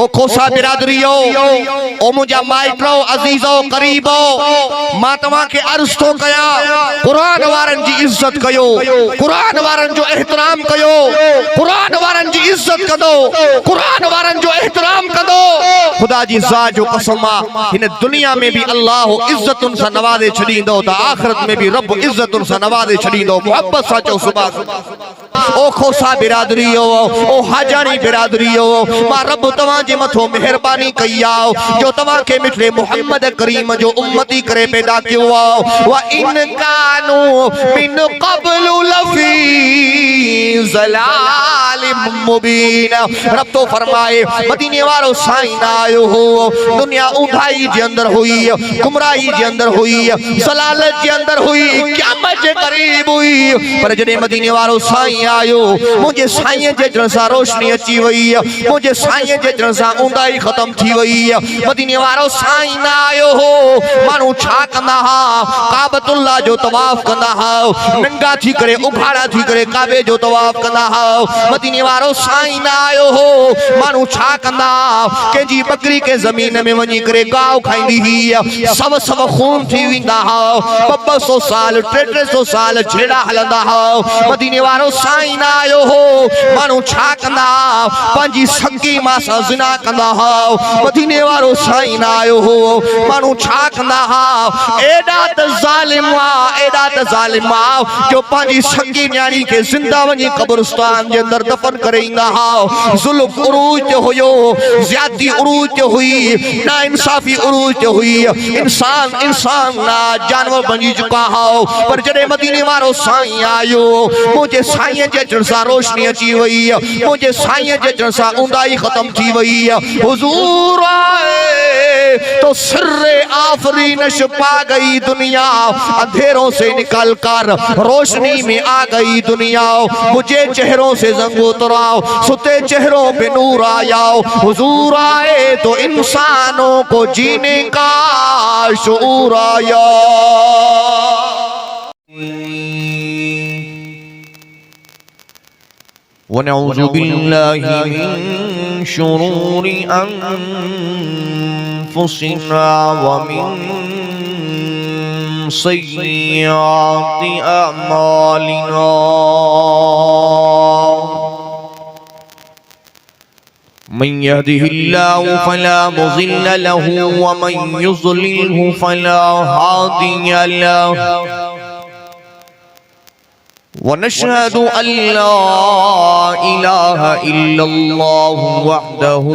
ओ खोसा बिरादरियो, ओ मुझा माइट्रो अजीजो करीबो, मां तव्हां खे अर्ज़ थो कयां, कुरान वारनि जी इज्जत कयो, कुरान वारनि जो एहतराम कयो, कुरान वारनि जी इज्जत कंदो, कुरान वारनि जो एहतराम कंदो। खुदा जी ज़ात जो कसम आहे, हिन दुनिया में भी अल्लाह इज्जतुनि सां नवाज़े छॾींदो त आख़िरत में भी रब इज्जतुनि सां नवाज़े छॾींदो। मोहब्बत सां चओ सुभान। ओ खोसा बिरादरियो, ओ हाजानी बिरादरियो, मां रब तव्हां जे मथो मेहरबानी कई आहे जो तव्हां खे मिठड़े मोहम्मद करीम जो उम्मती करे पैदा कयो आहे। व इन कानू मिन क़ब्लु लफ़ी ज़लालिम मुबीन। रब तो फरमाए मदीने वारो साईं ना आयो हो, दुनिया ऊंधाई जे अंदर हुई, गुमराही जे अंदर हुई, ज़लालत जे अंदर हुई, क़यामत जे करीब हुई, पर जॾहिं मदीने वारो साईं आयो, मुझे साईं जे अचण सां रोशनी अची वई, मुझे साईं जे अचण सां ऊंधाई ख़त्म थी वई। मदीने वारो साईं ना आयो हो, माण्हू छा कंदा हा, काबतुल्लाह जो तवाफ कंदा हा, नंगा थी करे उघाड़ा थी करे काबे जो तवाफ कंदा हा। मदीने वारो साईं ना आयो हो, माण्हू छा कंदा, कंहिंजी बकरी के ज़मीन में वञी करे गांव खाईंदी ही, सब सब खून थी वेंदा हा, 200 साल 300 साल छेड़ा हलंदा हा। मदीने वारो साईं ना आयो हो, माण्हू छा कंदा, पंहिंजी सकी मां सां ज़िना कंदा हा। मदीने वारो साईं ना आयो हो, माण्हू छा कंदा हा, एॾा त ज़ालिम आ, एॾा त ज़ालिम आ जो पंहिंजी सकी न्याणी खे ज़िंदा वञी कब्रिस्तान जे अंदर दफन करे ईंदा हा। ज़ुल्म उरूज ते हुयो, ज़्यादती उरूज ते हुई, नाइंसाफ़ी उरूज ते हुई, इंसान इंसान ना जानवर बनी चुका हा। पर जॾहिं मदीने वारो साईं आयो, मुझे साईं जे अचण सां रोशनी अची वई, मुझे साईं जे अचण सां ऊंदाई ख़त्म थी वई। हुजूर आए तो सिर्रे आफरीनश पा गई दुनिया, अंधेरों से निकल कर रोशनी में आ गई दुनिया। मुझे चेहरों से जंग उतराओ, सुते चेहरों पे नूर आया। हुजूर आए तो इंसानों को जीने का शऊर आया। वनऊज़ु बिल्लाहि मिन शुरूरि अनफुसिना व मिन सय्यिआति अअमालिना। मन यहदिहिल्लाहु फला मुज़िल्ल लहु व मन युज़लिल्हु फला हादिय लहु। वनशहदु अल्ला इलाहा इल्लल्लाहु वहदहु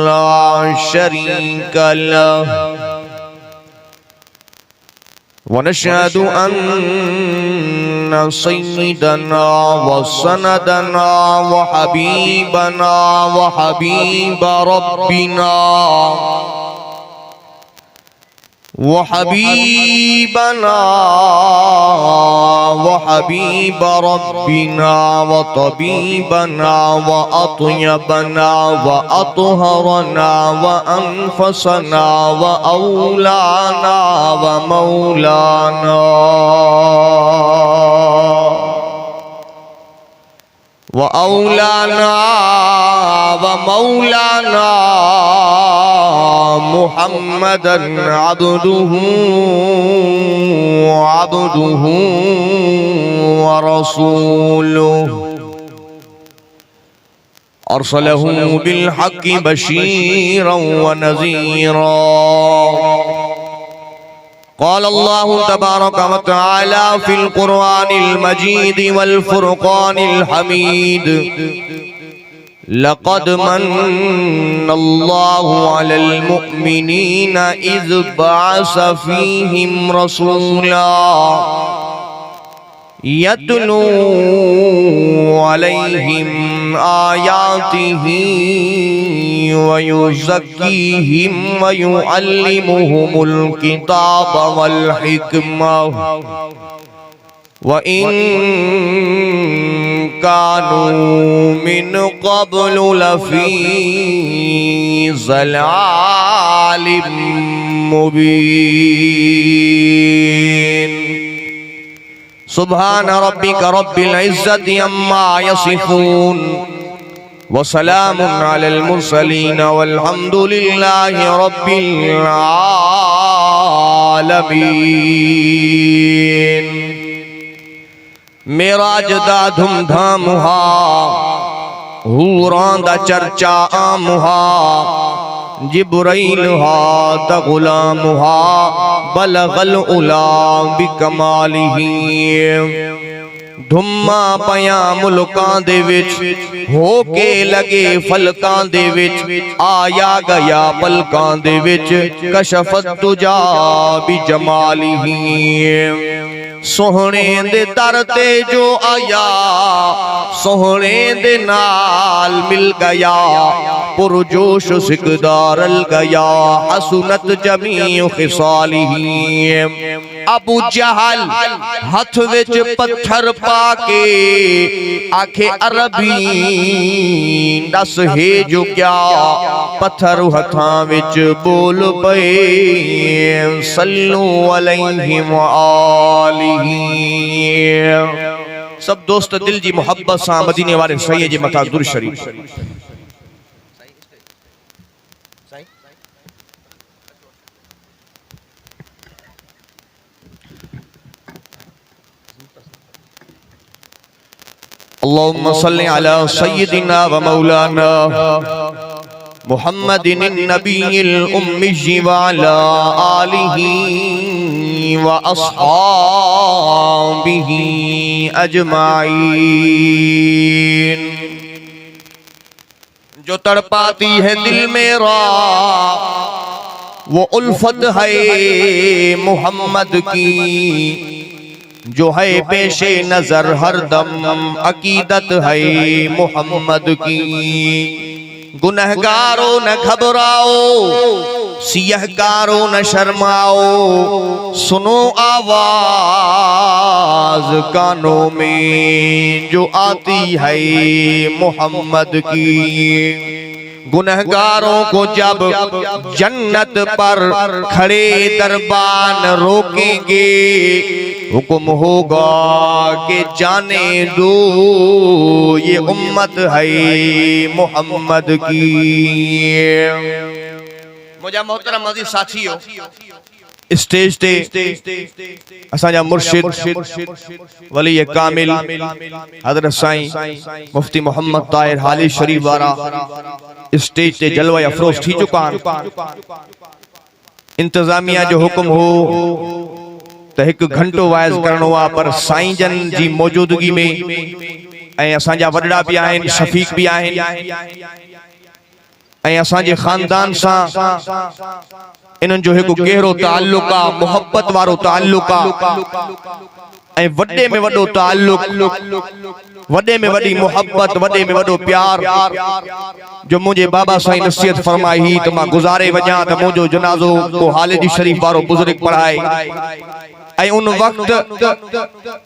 ला शरीका लहु। वनशहदु अन्न सय्यिदना व सनदना व हबीबना व हबीब रब्बिना वहबीबना वहबीब रब्बिना व तबीबना व अतयबना व अतहरना व अनफसना व औलाना व मौलाना व औलाना व मौलाना मुहम्मदन अब्दुहु व रसूलुहु अरसलहु बिल हक़्क़ि बशीरन व नज़ीरा। क़ाल अल्लाहु तबारक व तआला फ़िल क़ुरआनिल मजीद वल फ़ुरक़ानिल हमीद। लक़द मन्नल्लाहु अलल मुअमिनीना इज़ बअस फ़ीहिम रसूला यतलू अलैहिम आयातिही व युज़क्कीहिम व युअल्लिमुहुमुल किताब वल हिकमह व इन कानू मिन क़ब्लु लफ़ी ज़लालिम मुबीन। सुभान रब्बिका रब्बिल इज्जति अम्मा यसिफून व सलामुन अलल मुरसलीन वल्हम्दुलिल्लाहि रब्बिल आलमीन। मेराज दा धूमधाम हा, हूरां दा चर्चा आम हा, जिब्राइल हा द गुलाम हा, बलगल उला बिकमालिही। धुम्मा पया मुल्कां दे विच हो के लगे फलकां दे विच, आया गया पलकां दे विच, कशफत तुजा बि जमालिही। सोहणे दे दर ते जो आया, सोहणे दे नाल मिल गया, पुरजोश सिकदारल गया, हसनत जमीउ खिसालिही। अबू जहल हथ विच पत्थर पाके आखे अरबी दस है जो क्या, पत्थर हथां विच बोल पे, सल्लू अलैहि व आलिही। सब दोस्त दिल जी मोहब्बत सां मदीने वाले सैयद जे मथा दुरूद शरीफ। अल्लाहुम्मा सल्लि अला सय्यिदिना व मौलाना मुहम्मदिन नबिय्यिल उम्मी व अला आलिही व अस्हाबिही अजमाइन। जो तड़पाती है दिल मेरा वो उल्फत है मोहम्मद की, जो है पेशे नजर हरदम अकीदत है मोहम्मद की। गुनहगारों न घबराओ, सियहकारों न शर्माओ, सुनो आवाज कानों में जो आती है मोहम्मद की। गुनहगारों को जब जन्नत पर खड़े दरबान रोकेंगे, हुक्म होगा कि जाने दो ये उम्मत है मोहम्मद की। मुझे मोहतरम अज़ीज़ साथियों, स्टेज ते असांजा मुर्शिद वली कामिल हज़रत साईं मुफ्ती मोहम्मद ताहिर हाली शरीफ वारा स्टेज ते जलवा अफरोज थी चुका। इंतजामिया जो हुक्म हो तो एक घंटो वाइज करणो आ, पर साईं जन जी मौजूदगी में ऐं असांजा वॾड़ा भी आहिनि, शफीक भी आहिनि, ऐं असांजे खानदान सां इन्हनि जो एक गहरो ताल्लुक आ, मोहब्बत वारो ताल्लुक आ, ऐं वॾे में वॾो ताल्लुक, वॾे में वॾी मोहब्बत, वॾे में वॾो प्यार। जो मुझे बाबा साईं नसीहत फरमाई ही तो मां गुज़ारे वञा त मुंहिंजो जनाज़ो को हालिदी शरीफ वारो बुजुर्ग पढ़ाए। ऐं उन वक्त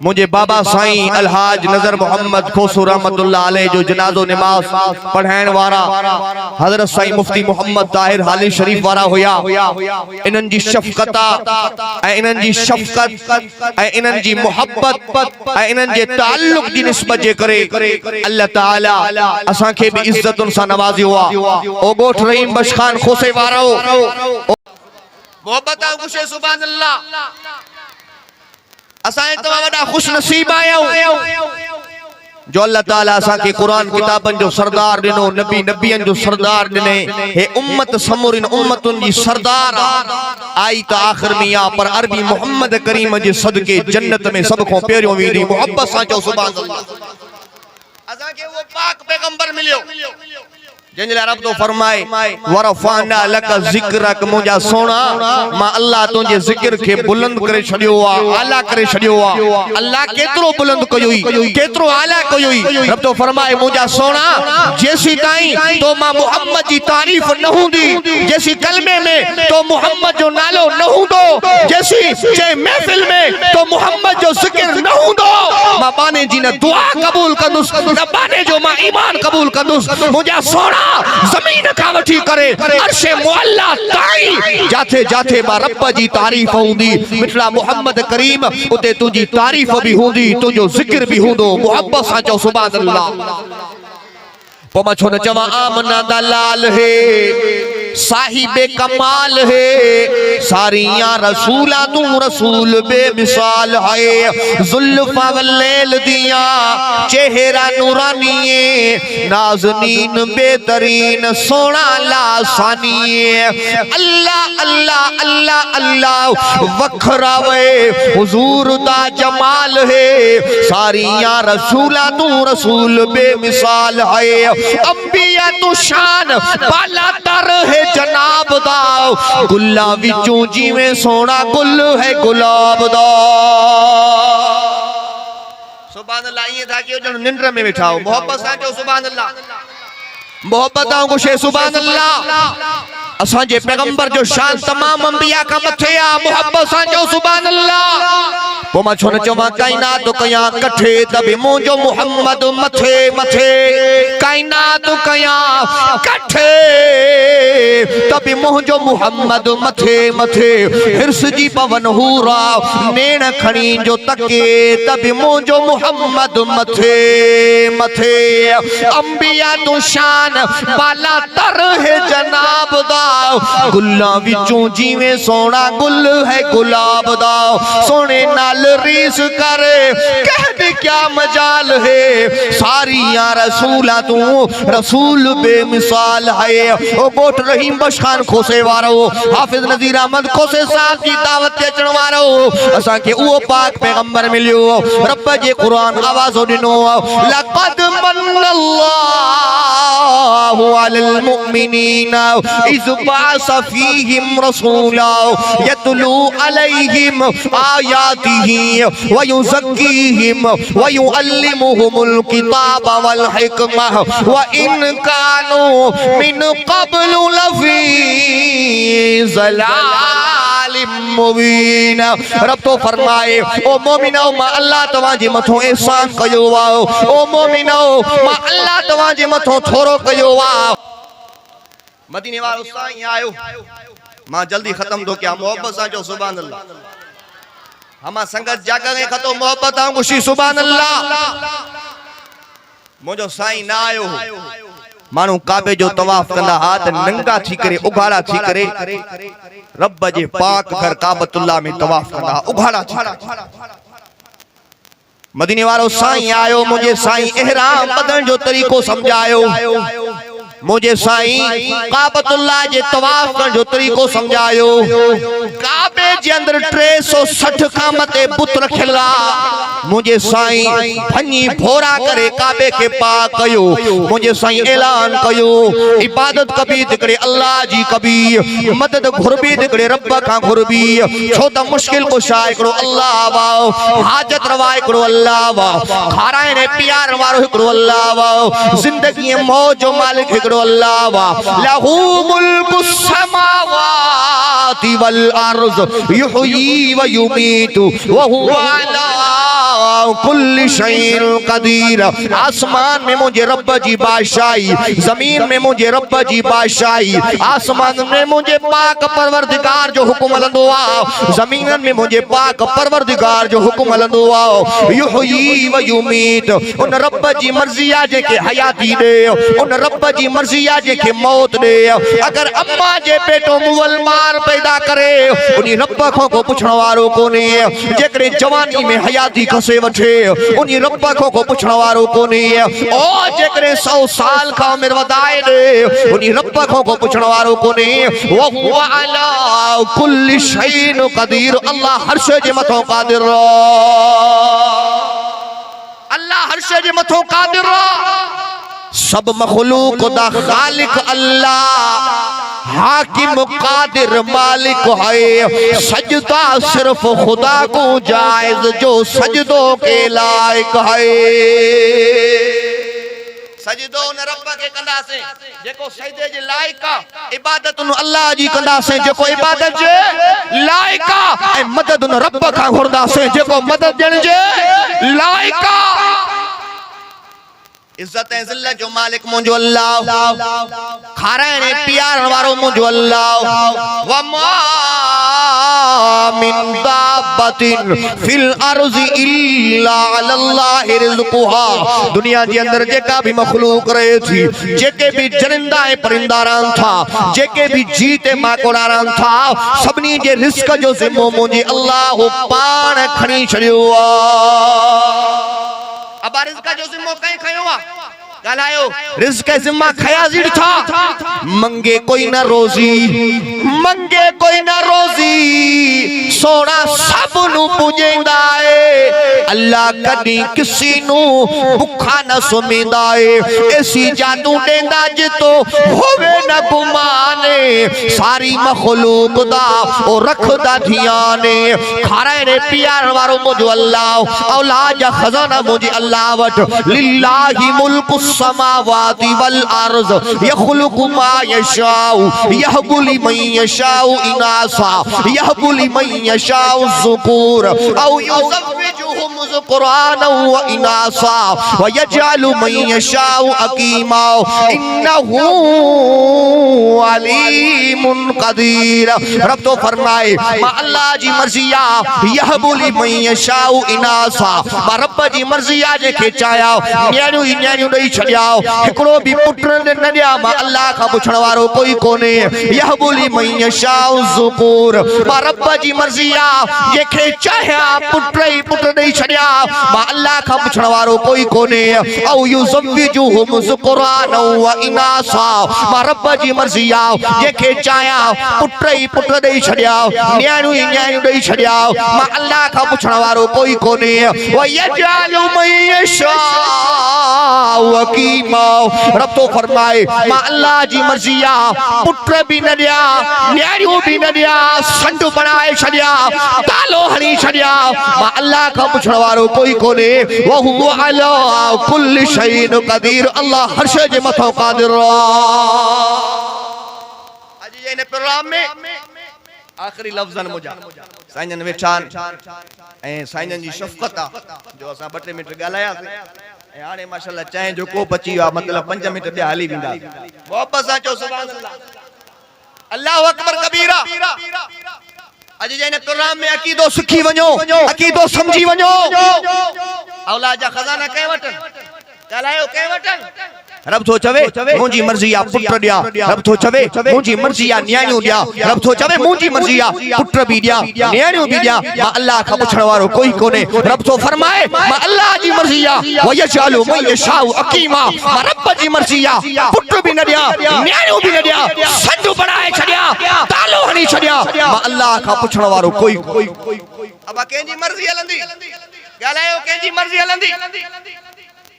मुझे बाबा साईं अलहाज नजर मोहम्मद खोसू रहमतुल्लाह अलैह जो जनाज़ो नमाज पढ़ाइण वारा हजरत साईं मुफ्ती मोहम्मद ताहिर हाली शरीफ वारा हुया। इन्हनि जी शफ़क़त ऐं इन्हनि जी शफ़क़त ऐं इन्हनि जी मोहब्बत ऐं इन्हनि जे ताल्लुक जी निस्बत जे करे अल्लाह ताला असां खे भी इज्जतुनि सां नवाज़ियो आहे। ओ ॻोठ रहीम बख्श खान खोसे वारो मोहब्बत आ गुशे सुभान अल्लाह। असां तवा वडा खुश नसीब आयो जो अल्लाह ताला असां के कुरान किताबन जो सरदार दिनो, नबी नबियन जो सरदार दिने। हे उम्मत समूरिन उम्मतुन जी सरदार आई तो आखिर में या पर अरबी मोहम्मद करीम जे सदके जन्नत में सब को पेरियो वीदी मोहब्बत सा जो सुभान अल्लाह। असां के वो पाक पैगंबर मिलियो जिनले रब तो फरमाए वरफाना लक जिक्रक, मुजा सोना मां अल्लाह तुझे जिक्र के बुलंद करे छडियो आ, आला करे छडियो आ। अल्लाह केतरो बुलंद कयोई, केतरो आला कयोई। रब तो फरमाए मुजा सोना जैसी ताई तो मां मोहम्मद जी तारीफ न हुंदी, जैसी कलमे में तो मोहम्मद जो नालो न हुंदो, जैसी जे महफिल में तो मोहम्मद जो जिक्र न हुंदो। मां बाने जी न दुआ कबूल कंदुस, न बाने जो मां ईमान कबूल कंदुस। मुजा सोना ज़मीन का वठी करे अर्शे मुअल्ला ताईं जाथे जाथे मां रब जी तारीफ़ हूंदी मिठड़ा मोहम्मद करीम उते तुझी तारीफ़ भी हूंदी तुझो ज़िक्र भी हूंदो मोहब्बत सां चओ सुभान अल्लाह पो मां छो न चवां आमना दा लाल है साहिबे कमाल है सारिया रसूला तू रसूल बेमिसाल है जुल्फा वल्लैल दिया चेहरा नूरानी नाज़नीन बेहतरीन सोना लासानी अल्लाह अल्लाह अल्लाह अल्लाह वखरा वे हुजूर दा जमाल है सारिया रसूला तू रसूल बेमिसाल है अंबिया तू शान बाला तर है जनाब दा गुल्ला विचों जिवें सोना गुल है गुलाब दा सुभान अल्लाह ये था कि जो निंद्र में बैठा हो मोहब्बत सां जो सुभान अल्लाह मोहब्बत आऊं कुछ सुभान अल्लाह असां जे पैगंबर जो शान तमाम अंबिया का मथे आ मोहब्बत सां जो सुभान अल्लाह पो मां छो न चवां कायनात कया कठे तबे मुंहिंजो मोहम्मद मथे मथे कायनात कया कठे तबे मुंहिंजो मोहम्मद मथे मथे हिर्स जी पवन हूरा नेण खणी जो तके तबे मुंहिंजो मोहम्मद मथे मथे अंबिया तू शान बाला तर है जनाब दा गुल्ला विचों जिवें सोना गुल है गुलाब दा सोने नाल रीस करे कह दे क्या मजाल है सारिया रसूला तू रसूल बेमिसाल है ओ बोट रहीम बख्श खान खोसे वारो हाफिज नज़ीर अहमद खोसे साहब जी दावत ते अचण वारो असा के वो पाक पैगंबर मिलियो रब जे कुरान आवाज़ो दिनो लक़द मन्नल्लाहु अलल मुमिनीना इज़ बअस फीहिम रसूला यतलू अलैहिम आयातिही व युज़क्कीहिम व युअल्लिमुहुमुल किताब वल हिकमा व इन कानू मिन क़ब्लु लफ़ी ज़लालिम मुबीन रब तो फरमाए ओ मोमिनो मां अल्लाह तवां जे मथो एहसान कयो वा ओ मोमिनो मां अल्लाह तवां जे मथो थोरो कयो वा मदीने वारो साईं आयो मां जल्दी खत्म तो क्या मोहब्बत सां जो सुभान अल्लाह हमा संगत जागा गए खतो मोहब्बत आऊं खुशी सुभान अल्लाह मुझो साईं ना आयो मानू काबे जो तवाफ कंदा हाथ नंगा थी करे उघाड़ा थी करे रब जे पाक घर काबतुल्लाह में तवाफ कंदा उघाड़ा थी मदीने वारो साईं आयो मुझे साईं इहराम बदन जो तरीको समझायो मुझे साईं काबतुल्लाह जे तवाफ करण जो तरीको समझायो काबे जे अंदर 360 कामते बुत रखियला मुझे साईं फनी भोरा करे काबे के पाक कयो मुझे साईं ऐलान कयो इबादत कबी दिकड़े अल्लाह जी कबी मदद घुरबी दिकड़े रब का घुरबी छो त मुश्किल को शाय करो अल्लाह वा हाजत रवा करो अल्लाह वा खाराए ने प्यार वारो करो अल्लाह वा जिंदगी मौज जो मालिक अल्लाह वा लहू मुल्कुस समावाति वल अर्ज़ युहयी व युमीतु व हुवा अला कुल्लि शैइन कदीर आसमान में मुझे रब जी बादशाही जमीन में मुझे रब जी बादशाही आसमान में मुझे पाक परवरदिगार जो हुक्म हलंदो आ जमीन में मुझे पाक परवरदिगार जो हुक्म हलंदो आ युहयी व युमीत उन रब जी मर्जी आ जेके हयाती दे उन रब जी मर्जी आ जेके मौत दे अगर अम्मा जे पेटो मुवल मार पैदा करे उनी रब को पुछण वारो कोने जेकरे जवानी में हयाती खसे वठे उनी रब को पुछण वारो कोने ओ जेकरे 100 साल का उम्र वधाए दे उनी रब को पुछण वारो कोने व हुवा अला कुल्लि शैइन कदीर अल्लाह हर शय जे मथो कादिर अल्लाह हर शय जे मथो कादिर सब मखलूक दा खालिक अल्लाह हाकिम कादिर मालिक है सजदा सिर्फ खुदा को जायज जो सजदों के लायक है सजदो न रब के कंदा से जेको सजदे जे लायक इबादत न अल्लाह जी कंदा से जेको इबादत जे लायक ए मदद न रब का घुरदा से जेको मदद जण जे लायक इज्जत ऐं ज़िल्लत जो मालिक मुंहिंजो अल्लाह, खाराइण ऐं पीआरण वारो मुंहिंजो अल्लाह। वमा मिन दाब्बतिन फिल अर्ज़ि इल्ला अलल्लाहि रिज़्क़ुहा। दुनिया जे अंदर जेका भी मखलूक रहे थी, जेके भी जरिंदा ऐं परिंदा रहन था, जेके भी जीत ऐं माकोड़ा रहन था, सभिनी जे रिस्क जो ज़िम्मो मुंहिंजे अल्लाह पाण खणी छॾियो आहे। अब रिज़्क़ जो ज़िम्मो कहीं खयो आ गालायो, रिज़्क़ ज़िम्मा खया ज़िड़ था। मंगे कोई ना रोज़ी, मंगे कोई ना रोज़ी, सोना सब नु पुजेंदा है। अल्लाह कदी किसी नु भुखा न सुमिंदा है। ऐसी जादू देंदा जितो होवे न गुमाने, सारी मखलूक दा ओ रखदा धियाने। खाराइण पियारण वारो मुंहिंजो अल्लाह, औलाद जा खजाना मुंहिंजे अल्लाह वट। लिल्लाहि मुल्कु समावाति वल अर्ज़ यख़्लुक़ु मा यशाउ यहबु लिमन यशाउ इनासा यहबु लिमन यशाउ ज़ुकूर औ युज़व्विजुहुम ज़ुक़रानन व इनासा व यजअलु मन यशाउ अकीमा इन्नहु अलीमुन क़दीर। रब तो फरमाए मां अल्लाह जी मर्ज़ी आ, यहबु लिमन यशाउ इनासा, मां रब जी मर्ज़ी आ जेके चाया न्याणियूं ई न्याणियूं ॾेई छॾियाओ। हिकिड़ो बि पुट न ॾिया, मां अल्लाह खां पुछण वारो कोई कोन्हे। यहबु लिमन यशाउ ज़ुकूर, मां रब जी मर्ज़ी आ, जेके चाहिया पुट ई पुट ॾेई छॾिया, मां अल्लाह खां पुछण वारो कोई कोन्हे। औ युज़व्विजुहुम ज़ुक़रानन व इनासा, मां रब जी मर्ज़ी आ, जेके चाहिया पुट ई पुट ॾेई छॾिया, न्याणियूं ई न्याणियूं ॾेई छॾिया, मां अल्लाह खां पुछण वारो कोई कोन्हे। व यजअलु मन यशाउ अकीमा। रब तो फरमाए मां अल्लाह जी मर्ज़ी आ, पुट भी न दिया, न्याणियूं भी न दिया, संड बनाए छॾिया, तालो हणी छॾिया, मां अल्लाह खां पुछण वारो कोई कोन्हे। व हुवा अला कुल्लि शैइन क़दीर, अल्लाह हर शइ जे मथां क़ादिर आहे। अॼु जे इन प्रोग्राम में आखिरी लफ़्ज़न मुजा साईंजन वेठान ऐं साईंजन जी शफ़क़त आ जो असां 2-3 मिंट ॻाल्हायासीं ऐं हाणे माशाअल्लाह चांहि जो कोप अची वियो आहे, मतिलबु 5 मिंट ॿिया हली वेंदा। मोहब्बत सां चओ सुभान अल्लाह, अल्लाहु अकबर कबीरा। अॼु जे हिन प्रोग्राम में अक़ीदो सिखी वञो, अक़ीदो समझी वञो। औलाद जा खज़ाना कंहिं वटि ॻाल्हायो, कंहिं वटि? रब थो चवे मुंहिंजी मर्ज़ी आ पुट ॾिया, रब थो चवे मुंहिंजी मर्ज़ी आ न्याणियूं ॾिया, रब थो चवे मुंहिंजी मर्ज़ी आ पुट बि ॾिया, न्याणियूं बि ॾिया, मां अल्लाह खां पुछण वारो कोई कोन्हे। रब थो फरमाए मां अल्लाह जी मर्ज़ी आ, व यजअलु मन यशाउ अकीमा, मां रब जी मर्ज़ी आ, पुट बि न ॾिया, न्याणियूं बि न ॾिया, संड बनाए छॾिया, तालो हणी छॾिया, मां अल्लाह खां पुछण वारो कोई। अब कंहिंजी मर्ज़ी हलंदी ॻाल्हायो, कंहिंजी मर्ज़ी हलंदी?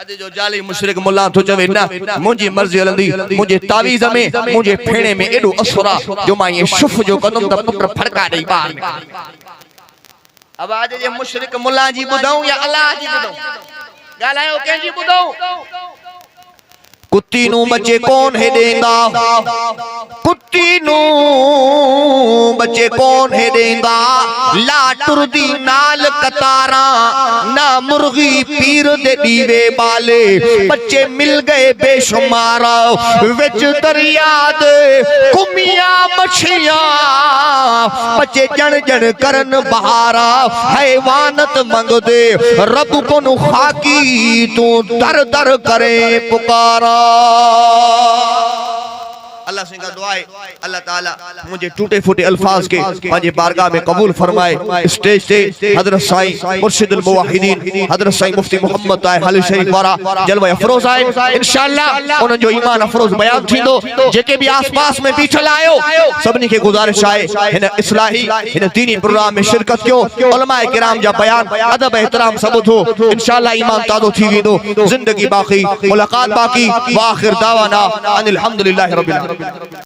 अॼु जो जाली मुशरिक मुल्ला तो चवे न मुंहिंजी मर्ज़ी हलंदी, मुंहिंजे तावीज़ में मुंहिंजे फेणे में एॾो असुर आहे जो मां ये शुफ जो कंदुमि त पुट फड़का ॾेई ॿार। अब अॼु जे मुशरिक मुल्ला जी ॿुधऊं या अल्लाह जी ॿुधऊं? ॻाल्हायो, कंहिंजी ॿुधऊं? कुत्ती नूं बचे कौन है देंदा, कुत्ती नूं बचे कौन है देंदा, ला टुरदी नाल कतारा, ना मुर्गी पीर दे दीवे बाले, बच्चे मिल गए बेशुमार विच दरिया दे कुमिया मछिया, बच्चे जण जण करन बहारा, हैवानत मंग दे रब को नु खाकी, तू दर दर करे पुकारा। अल्लाह से दुआ है अल्लाह ताला मुझे टूटे फूटे अल्फाज के पंहिंजे बारगाह में कबूल फरमाए। स्टेज से हजरत साईं मुर्शिदुल मुवाहिदीन हजरत साईं मुफ्ती मोहम्मद ताहिर हाली शरीफ वारा जलवा अफरोज आए, इंशाअल्लाह उन जो ईमान अफरोज बयान थींदो। जेके भी आसपास में बीठल आयो सभनी के गुजारिश है हिन इस्लाही हिन दीनी प्रोग्राम में शिरकत कयो, उलमाए किराम जा बयान अदब एहतराम सब थो, इंशाअल्लाह ईमान ताज़ो थी वेंदो, जिंदगी बाकी मुलाकात बाकी। व आखिर दावाना अनिल हम्दुलिल्लाहि रब्बिल आलमीन।